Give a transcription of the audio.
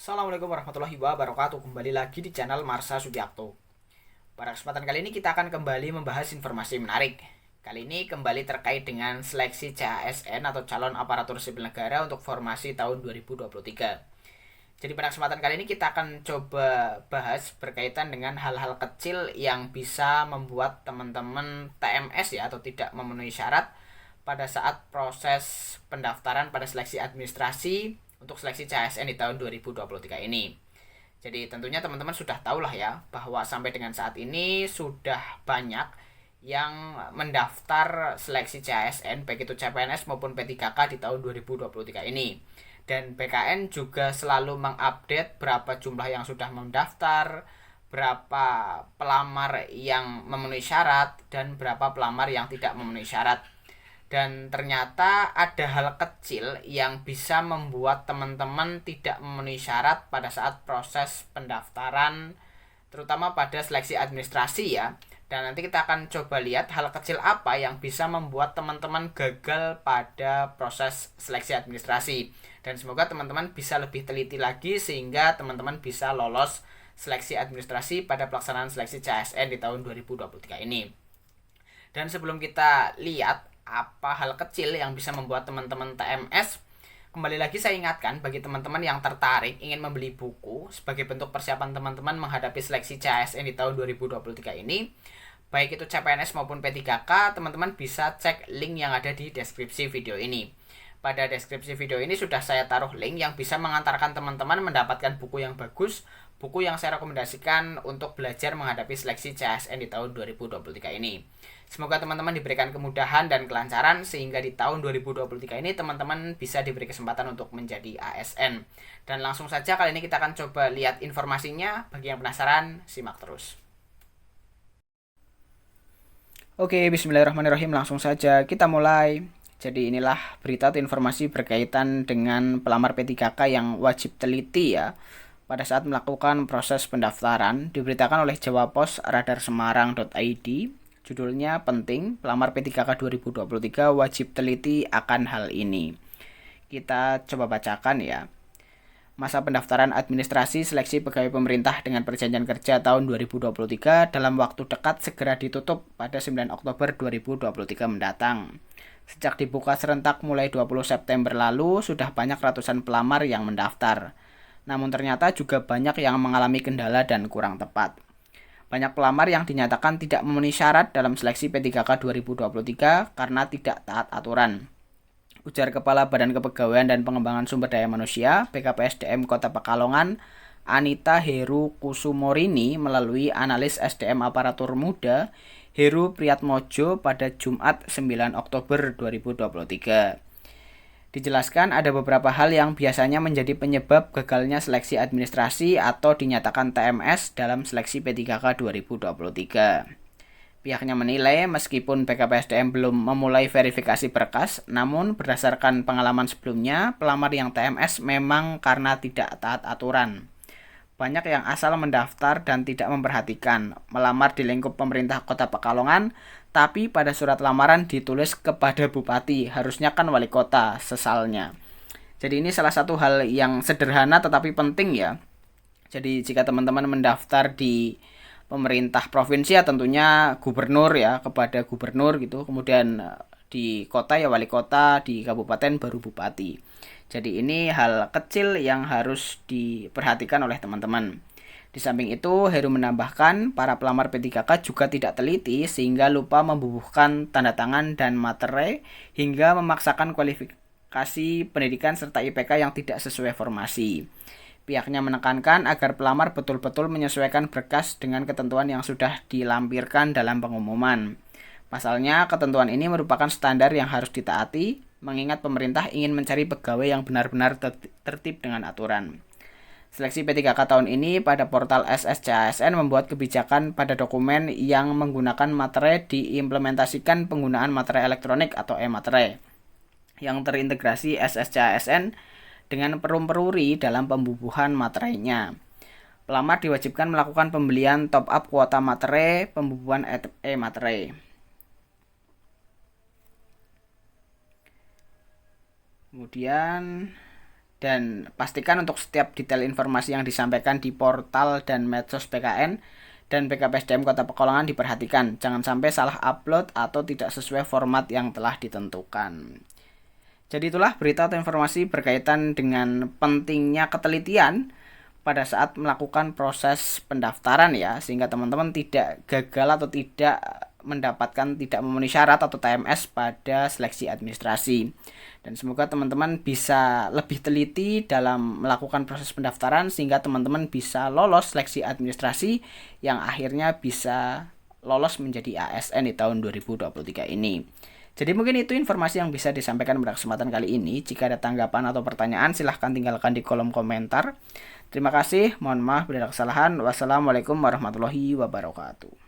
Assalamualaikum warahmatullahi wabarakatuh. Kembali lagi di channel Marsha Sugiarto. Pada kesempatan kali ini kita akan kembali membahas informasi menarik. Kali ini kembali terkait dengan seleksi CASN atau calon aparatur sipil negara untuk formasi tahun 2023. Jadi pada kesempatan kali ini kita akan coba bahas berkaitan dengan hal-hal kecil yang bisa membuat teman-teman TMS ya atau tidak memenuhi syarat pada saat proses pendaftaran pada seleksi administrasi untuk seleksi CASN di tahun 2023 ini. Jadi tentunya teman-teman sudah tahu lah ya bahwa sampai dengan saat ini sudah banyak yang mendaftar seleksi CASN baik itu CPNS maupun P3K di tahun 2023 ini. Dan BKN juga selalu mengupdate berapa jumlah yang sudah mendaftar, berapa pelamar yang memenuhi syarat, dan berapa pelamar yang tidak memenuhi syarat. Dan ternyata ada hal kecil yang bisa membuat teman-teman tidak memenuhi syarat pada saat proses pendaftaran, terutama pada seleksi administrasi ya. Dan nanti kita akan coba lihat hal kecil apa yang bisa membuat teman-teman gagal pada proses seleksi administrasi. Dan semoga teman-teman bisa lebih teliti lagi sehingga teman-teman bisa lolos seleksi administrasi pada pelaksanaan seleksi CASN di tahun 2023 ini. Dan sebelum kita lihat apa hal kecil yang bisa membuat teman-teman TMS, kembali lagi saya ingatkan bagi teman-teman yang tertarik ingin membeli buku sebagai bentuk persiapan teman-teman menghadapi seleksi CASN di tahun 2023 ini, baik itu CPNS maupun P3K, teman-teman bisa cek link yang ada di deskripsi video ini. Pada deskripsi video ini sudah saya taruh link yang bisa mengantarkan teman-teman mendapatkan buku yang bagus, buku yang saya rekomendasikan untuk belajar menghadapi seleksi CASN di tahun 2023 ini. Semoga teman-teman diberikan kemudahan dan kelancaran sehingga di tahun 2023 ini teman-teman bisa diberi kesempatan untuk menjadi ASN. Dan langsung saja kali ini kita akan coba lihat informasinya. Bagi yang penasaran, simak terus. Oke, bismillahirrahmanirrahim. Langsung saja kita mulai. Jadi inilah berita atau informasi berkaitan dengan pelamar P3K yang wajib teliti ya pada saat melakukan proses pendaftaran. Diberitakan oleh Jawa Pos radarsemarang.id. Judulnya penting, pelamar P3K 2023 wajib teliti akan hal ini. Kita coba bacakan ya. Masa pendaftaran administrasi seleksi pegawai pemerintah dengan perjanjian kerja tahun 2023 dalam waktu dekat segera ditutup pada 9 Oktober 2023 mendatang. Sejak dibuka serentak mulai 20 September lalu, sudah banyak ratusan pelamar yang mendaftar. Namun ternyata juga banyak yang mengalami kendala dan kurang tepat. Banyak pelamar yang dinyatakan tidak memenuhi syarat dalam seleksi P3K 2023 karena tidak taat aturan. Ujar Kepala Badan Kepegawaian dan Pengembangan Sumber Daya Manusia (BKPSDM) Kota Pekalongan, Anita Heru Kusumorini melalui analis SDM aparatur muda Heru Priyatmojo pada Jumat 9 Oktober 2023. Dijelaskan ada beberapa hal yang biasanya menjadi penyebab gagalnya seleksi administrasi atau dinyatakan TMS dalam seleksi P3K 2023. Pihaknya menilai meskipun BKPSDM belum memulai verifikasi berkas, namun berdasarkan pengalaman sebelumnya, pelamar yang TMS memang karena tidak taat aturan. Banyak yang asal mendaftar dan tidak memperhatikan, melamar di lingkup pemerintah Kota Pekalongan, tapi pada surat lamaran ditulis kepada bupati, harusnya kan wali kota, sesalnya. Jadi ini salah satu hal yang sederhana tetapi penting ya. Jadi jika teman-teman mendaftar di pemerintah provinsi ya tentunya gubernur ya, kepada gubernur gitu, kemudian di kota ya wali kota, di kabupaten baru bupati. Jadi ini hal kecil yang harus diperhatikan oleh teman-teman. Di samping itu, Heru menambahkan para pelamar P3K juga tidak teliti sehingga lupa membubuhkan tanda tangan dan materai hingga memaksakan kualifikasi pendidikan serta IPK yang tidak sesuai formasi. Pihaknya menekankan agar pelamar betul-betul menyesuaikan berkas dengan ketentuan yang sudah dilampirkan dalam pengumuman. Pasalnya, ketentuan ini merupakan standar yang harus ditaati, mengingat pemerintah ingin mencari pegawai yang benar-benar tertib dengan aturan. Seleksi P3K tahun ini pada portal SSCASN membuat kebijakan pada dokumen yang menggunakan materai diimplementasikan penggunaan materai elektronik atau e-materai yang terintegrasi SSCASN dengan perum-peruri dalam pembubuhan materainya. Pelamar diwajibkan melakukan pembelian top-up kuota materai pembubuhan e-materai. Kemudian Dan pastikan untuk setiap detail informasi yang disampaikan di portal dan medsos PKN dan BKPSDM Kota Pekalongan diperhatikan. Jangan sampai salah upload atau tidak sesuai format yang telah ditentukan. Jadi itulah berita atau informasi berkaitan dengan pentingnya ketelitian pada saat melakukan proses pendaftaran ya, sehingga teman-teman tidak gagal atau tidak memenuhi syarat atau TMS pada seleksi administrasi. Dan semoga teman-teman bisa lebih teliti dalam melakukan proses pendaftaran sehingga teman-teman bisa lolos seleksi administrasi yang akhirnya bisa lolos menjadi ASN di tahun 2023 ini. Jadi mungkin itu informasi yang bisa disampaikan pada kesempatan kali ini. Jika ada tanggapan atau pertanyaan, silahkan tinggalkan di kolom komentar. Terima kasih, mohon maaf bila ada kesalahan. Wassalamualaikum warahmatullahi wabarakatuh.